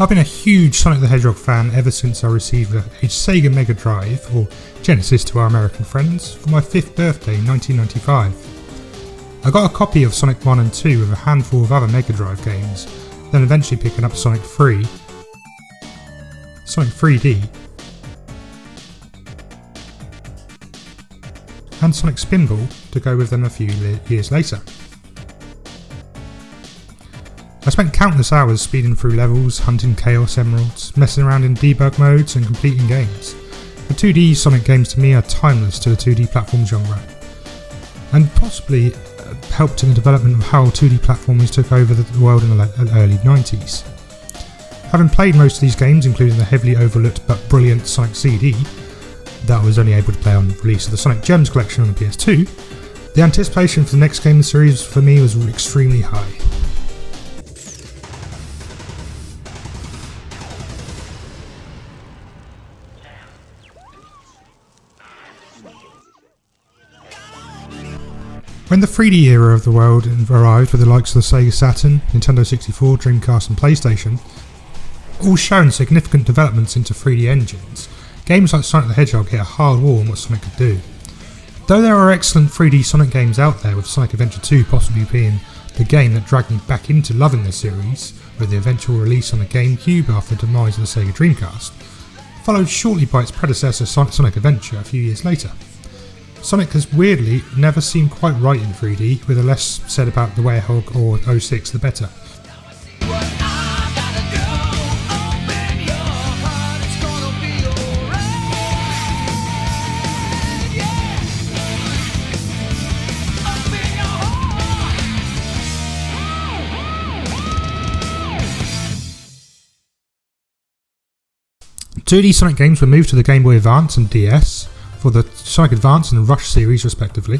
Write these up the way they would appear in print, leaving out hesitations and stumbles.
I've been a huge Sonic the Hedgehog fan ever since I received a Sega Mega Drive, or Genesis to our American friends, for my 5th birthday in 1995. I got a copy of Sonic 1 and 2 with a handful of other Mega Drive games, then eventually picking up Sonic 3, Sonic 3D, and Sonic Spinball to go with them a few years later. I spent countless hours speeding through levels, hunting Chaos Emeralds, messing around in debug modes and completing games. The 2D Sonic games to me are timeless to the 2D platform genre, and possibly helped in the development of how 2D platformers took over the world in the early 90s. Having played most of these games, including the heavily overlooked but brilliant Sonic CD, that I was only able to play on the release of the Sonic Gems collection on the PS2, the anticipation for the next game in the series for me was extremely high. When the 3D era of the world arrived with the likes of the Sega Saturn, Nintendo 64, Dreamcast and PlayStation, all showing significant developments into 3D engines, games like Sonic the Hedgehog hit a hard wall on what Sonic could do. Though there are excellent 3D Sonic games out there, with Sonic Adventure 2 possibly being the game that dragged me back into loving the series, with the eventual release on the GameCube after the demise of the Sega Dreamcast, followed shortly by its predecessor Sonic Adventure a few years later. Sonic has weirdly never seemed quite right in 3D, with the less said about the Werehog or 06 the better. .2D Sonic games were moved to the Game Boy Advance and DS for the Sonic Advance and Rush series respectively,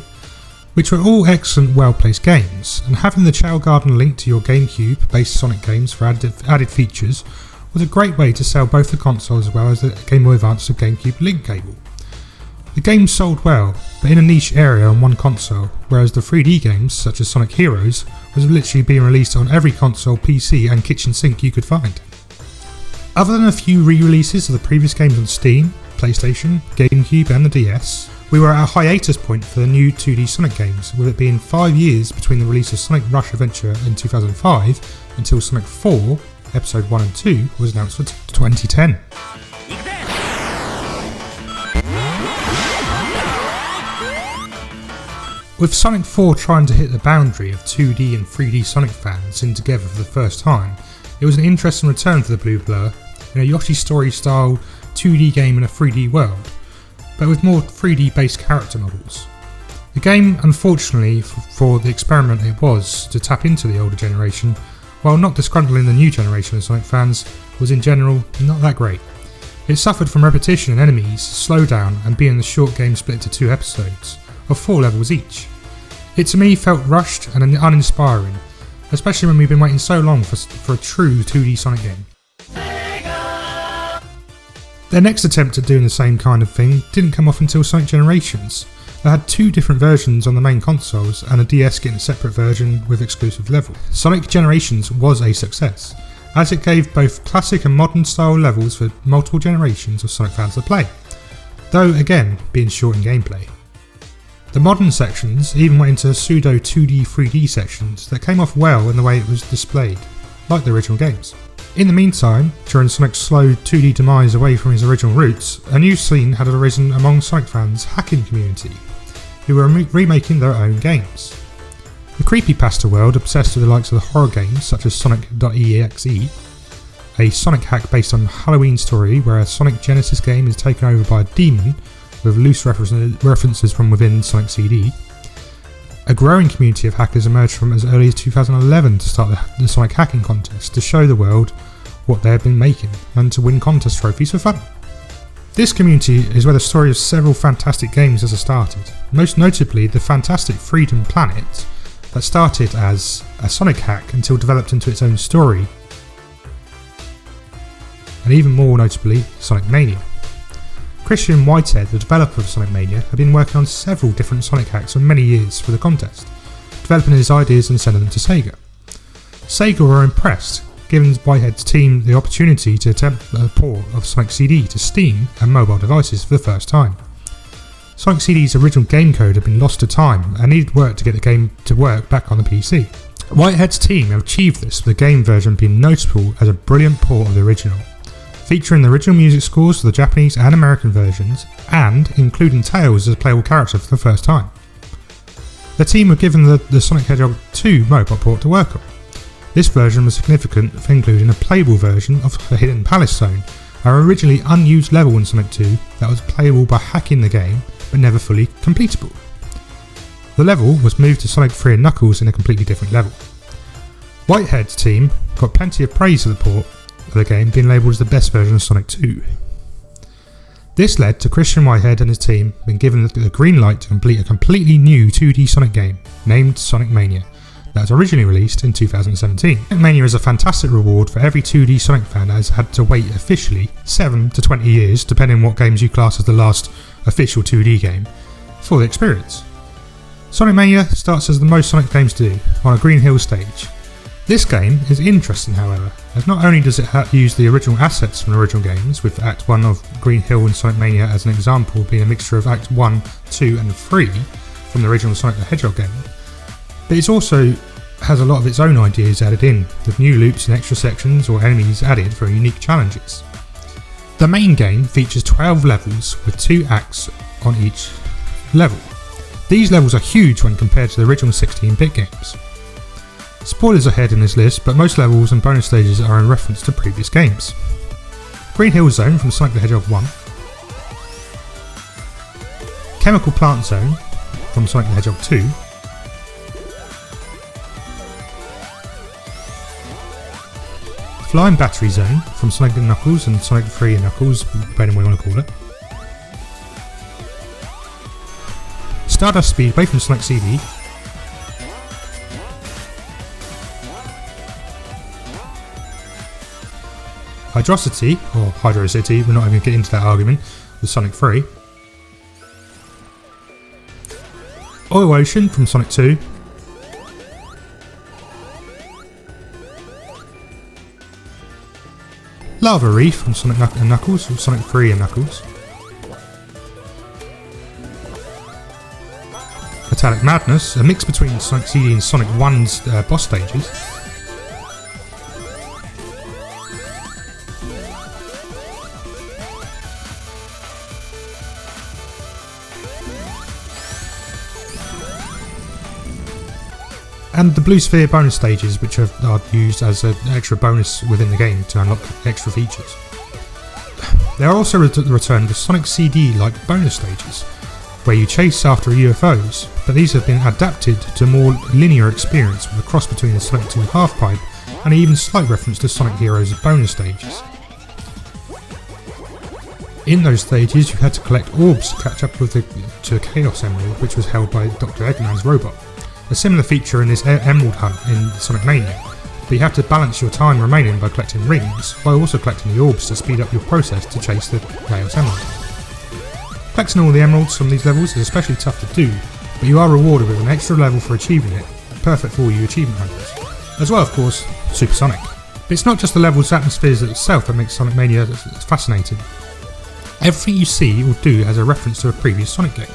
which were all excellent well-placed games, and having the Chow Garden link to your GameCube-based Sonic games for added features was a great way to sell both the console as well as the Game Boy Advance and GameCube link cable. The games sold well, but in a niche area on one console, whereas the 3D games, such as Sonic Heroes, was literally being released on every console, PC and kitchen sink you could find. Other than a few re-releases of the previous games on Steam, PlayStation, GameCube and the DS, we were at a hiatus point for the new 2D Sonic games, with it being 5 years between the release of Sonic Rush Adventure in 2005 until Sonic 4, Episode 1 and 2 was announced for 2010. With Sonic 4 trying to hit the boundary of 2D and 3D Sonic fans in together for the first time, it was an interesting return for the Blue Blur in a Yoshi Story style 2D game in a 3D world, but with more 3D based character models. The game, unfortunately for the experiment it was to tap into the older generation, while not disgruntling the new generation of Sonic fans, was in general not that great. It suffered from repetition in enemies, slowdown and being the short game split into 2 episodes, of 4 levels each. It to me felt rushed and uninspiring, especially when we've been waiting so long for a true 2D Sonic game. Their next attempt at doing the same kind of thing didn't come off until Sonic Generations. They had 2 different versions on the main consoles and a DS getting a separate version with exclusive levels. Sonic Generations was a success, as it gave both classic and modern style levels for multiple generations of Sonic fans to play, though again being short in gameplay. The modern sections even went into pseudo 2D 3D sections that came off well in the way it was displayed, like the original games. In the meantime, during Sonic's slow 2D demise away from his original roots, a new scene had arisen among Sonic fans' hacking community, who were remaking their own games. The creepypasta world obsessed with the likes of the horror games such as Sonic.exe, a Sonic hack based on a Halloween story where a Sonic Genesis game is taken over by a demon with loose references from within Sonic CD. A growing community of hackers emerged from as early as 2011 to start the Sonic hacking contest to show the world what they had been making and to win contest trophies for fun. This community is where the story of several fantastic games has started, most notably the fantastic Freedom Planet that started as a Sonic hack until developed into its own story, and even more notably Sonic Mania. Christian Whitehead, the developer of Sonic Mania, had been working on several different Sonic hacks for many years for the contest, developing his ideas and sending them to Sega. Sega were impressed, given Whitehead's team the opportunity to attempt a port of Sonic CD to Steam and mobile devices for the first time. Sonic CD's original game code had been lost to time and needed work to get the game to work back on the PC. Whitehead's team have achieved this, with the game version being noticeable as a brilliant port of the original, featuring the original music scores for the Japanese and American versions, and including Tails as a playable character for the first time. The team were given the Sonic Hedgehog 2 mobile port to work on. This version was significant for including a playable version of the Hidden Palace Zone, an originally unused level in Sonic 2 that was playable by hacking the game, but never fully completable. The level was moved to Sonic 3 and Knuckles in a completely different level. Whitehead's team got plenty of praise for the port of the game being labelled as the best version of Sonic 2. This led to Christian Whitehead and his team being given the green light to complete a completely new 2D Sonic game named Sonic Mania that was originally released in 2017. Sonic Mania is a fantastic reward for every 2D Sonic fan that has had to wait officially 7 to 20 years, depending on what games you class as the last official 2D game, for the experience. Sonic Mania starts as the most Sonic games do, on a Green Hill stage. This game is interesting, however, as not only does it use the original assets from the original games, with Act 1 of Green Hill and Sonic Mania as an example being a mixture of Act 1, 2 and 3 from the original Sonic the Hedgehog game, but it also has a lot of its own ideas added in, with new loops and extra sections or enemies added for unique challenges. The main game features 12 levels with 2 acts on each level. These levels are huge when compared to the original 16-bit games. Spoilers ahead in this list, but most levels and bonus stages are in reference to previous games. Green Hill Zone from Sonic the Hedgehog 1, Chemical Plant Zone from Sonic the Hedgehog 2, Flying Battery Zone from Sonic and Knuckles and Sonic 3 and Knuckles, depending on what you want to call it, Stardust Speedway from Sonic CD, Hydrocity, or Hydro City, we're not even going to get into that argument, with Sonic 3, Oil Ocean from Sonic 2, Lava Reef from Sonic and Knuckles, from Sonic 3 and Knuckles, Metallic Madness, a mix between Sonic CD and Sonic 1's boss stages, and the Blue Sphere bonus stages, which are used as an extra bonus within the game to unlock extra features. There are also returned the Sonic CD-like bonus stages, where you chase after UFOs, but these have been adapted to a more linear experience with a cross between the Sonic 2 half-pipe and an even slight reference to Sonic Heroes' bonus stages. In those stages you had to collect orbs to catch up with to a Chaos Emerald, which was held by Dr. Eggman's robot. A similar feature in this Emerald Hunt in Sonic Mania, but you have to balance your time remaining by collecting rings, while also collecting the orbs to speed up your process to chase the Chaos Emerald. Collecting all the emeralds from these levels is especially tough to do, but you are rewarded with an extra level for achieving it, perfect for all you achievement hunters. As well, of course, Supersonic. But it's not just the level's atmospheres itself that makes Sonic Mania fascinating. Everything you see or do has a reference to a previous Sonic game.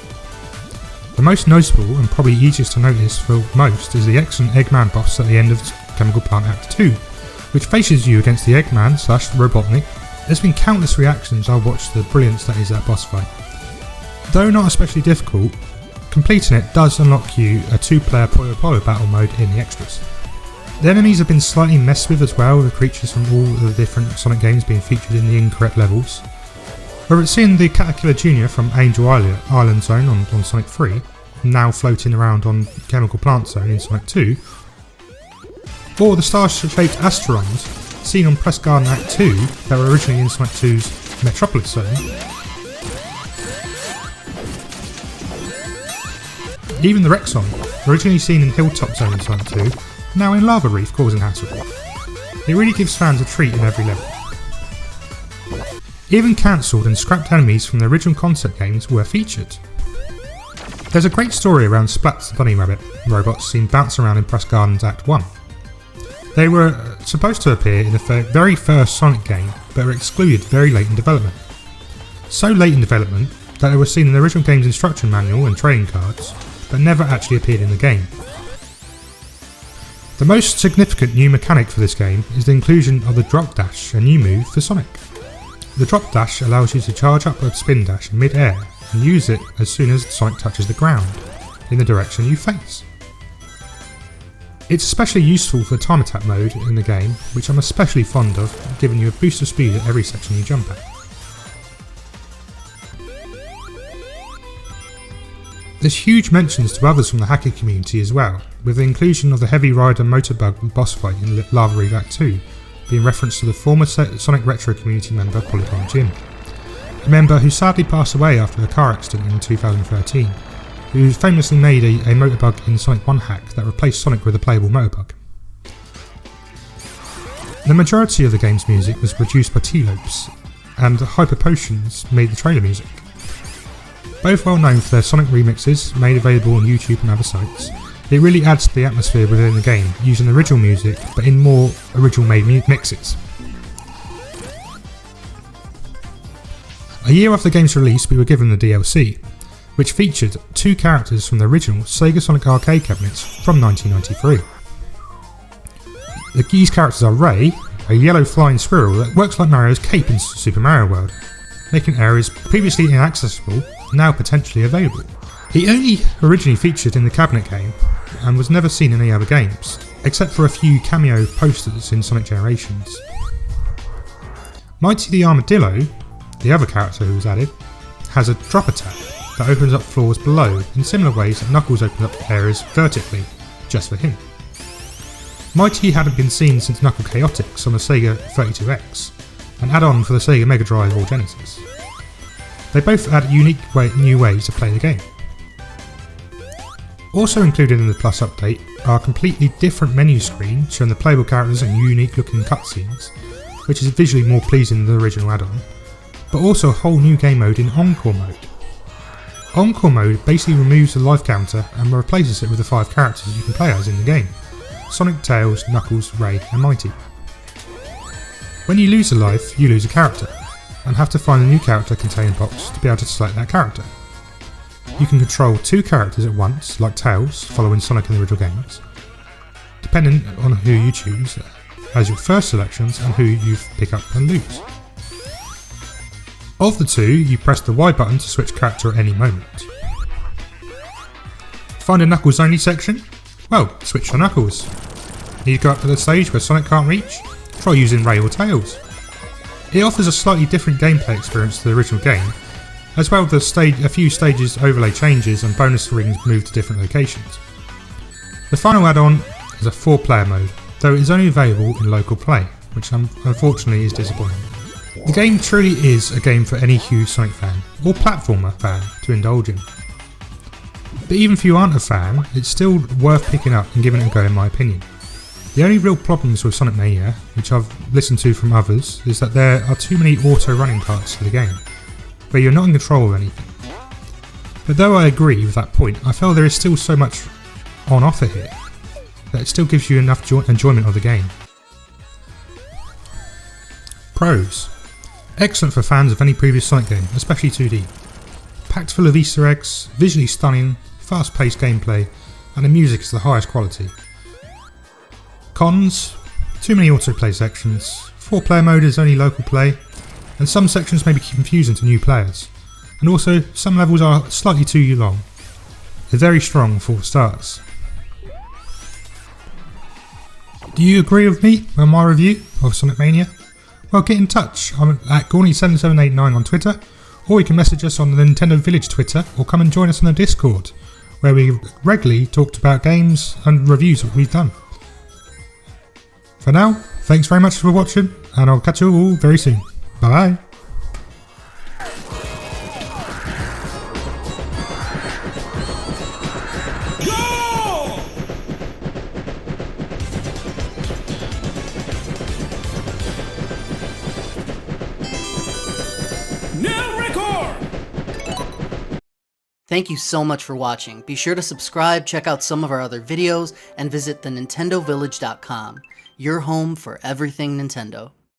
The most noticeable and probably easiest to notice for most is the excellent Eggman boss at the end of Chemical Plant Act 2, which faces you against the Eggman / Robotnik. There's been countless reactions I've watched the brilliance that is that boss fight. Though not especially difficult, completing it does unlock you a 2-player Puyo Puyo battle mode in the extras. The enemies have been slightly messed with as well, with creatures from all the different Sonic games being featured in the incorrect levels. Whether it's seeing the Caterpillar Jr. from Angel Island Zone on Sonic 3, now floating around on Chemical Plant Zone in Sonic 2, or the star-shaped asteroids seen on Press Garden Act 2 that were originally in Sonic 2's Metropolis Zone. Even the Rexon, originally seen in Hilltop Zone in Sonic 2, now in Lava Reef causing hassle. It really gives fans a treat in every level. Even cancelled and scrapped enemies from the original concept games were featured. There's a great story around Splats the Bunny Rabbit robots seen bounce around in Press Gardens Act 1. They were supposed to appear in the very first Sonic game, but were excluded very late in development. So late in development that they were seen in the original game's instruction manual and trading cards, but never actually appeared in the game. The most significant new mechanic for this game is the inclusion of the drop dash, a new move for Sonic. The drop dash allows you to charge up a spin dash in mid-air and use it as soon as Sonic touches the ground, in the direction you face. It's especially useful for time attack mode in the game, which I'm especially fond of, giving you a boost of speed at every section you jump at. There's huge mentions to others from the hacker community as well, with the inclusion of the Heavy Rider Motorbug boss fight in Lava Reef Act 2, being referenced to the former Sonic Retro community member Polygon Jim, a member who sadly passed away after a car accident in 2013, who famously made a motorbug in Sonic 1 hack that replaced Sonic with a playable motorbug. The majority of the game's music was produced by T-Lopes, and Hyper Potions made the trailer music. Both well known for their Sonic remixes, made available on YouTube and other sites, it really adds to the atmosphere within the game, using original music but in more original made mixes. A year after the game's release, we were given the DLC, which featured 2 characters from the original Sega Sonic arcade cabinets from 1993. These characters are Ray, a yellow flying squirrel that works like Mario's cape in Super Mario World, making areas previously inaccessible now potentially available. He only originally featured in the cabinet game and was never seen in any other games, except for a few cameo posters in Sonic Generations. Mighty the Armadillo, the other character who was added, has a drop attack that opens up floors below in similar ways that Knuckles opens up areas vertically, just for him. Mighty hadn't been seen since Knuckle Chaotix on the Sega 32X, an add-on for the Sega Mega Drive or Genesis. They both add unique new ways to play the game. Also included in the Plus update are a completely different menu screen showing the playable characters and unique looking cutscenes, which is visually more pleasing than the original add-on, but also a whole new game mode in Encore mode. Encore mode basically removes the life counter and replaces it with the 5 characters you can play as in the game: Sonic, Tails, Knuckles, Ray and Mighty. When you lose a life, you lose a character, and have to find a new character container box to be able to select that character. You can control 2 characters at once, like Tails, following Sonic in the original games, depending on who you choose as your first selections and who you pick up and lose. Of the 2, you press the Y button to switch character at any moment. Find a Knuckles only section? Well, switch to Knuckles. Need to go up to the stage where Sonic can't reach? Try using Ray or Tails. It offers a slightly different gameplay experience to the original game, as well as a few stages overlay changes and bonus rings moved to different locations. The final add-on is a 4-player mode, though it is only available in local play, which unfortunately is disappointing. The game truly is a game for any huge Sonic fan, or platformer fan, to indulge in. But even if you aren't a fan, it's still worth picking up and giving it a go in my opinion. The only real problems with Sonic Mania, which I've listened to from others, is that there are too many auto-running parts to the game, where you're not in control of anything. But though I agree with that point, I feel there is still so much on offer here, that it still gives you enough enjoyment of the game. Pros. Excellent for fans of any previous Sonic game, especially 2D. Packed full of Easter eggs, visually stunning, fast-paced gameplay, and the music is the highest quality. Cons. Too many autoplay sections, 4-player mode is only local play, and some sections may be confusing to new players, and also some levels are slightly too long. A very strong 4 stars. Do you agree with me on my review of Sonic Mania? Well, get in touch. I'm at Gorny7789 on Twitter, or you can message us on the Nintendo Village Twitter, or come and join us on the Discord, where we regularly talked about games and reviews that we've done. For now, thanks very much for watching, and I'll catch you all very soon. Bye bye. Thank you so much for watching. Be sure to subscribe, check out some of our other videos, and visit thenintendovillage.com, your home for everything Nintendo.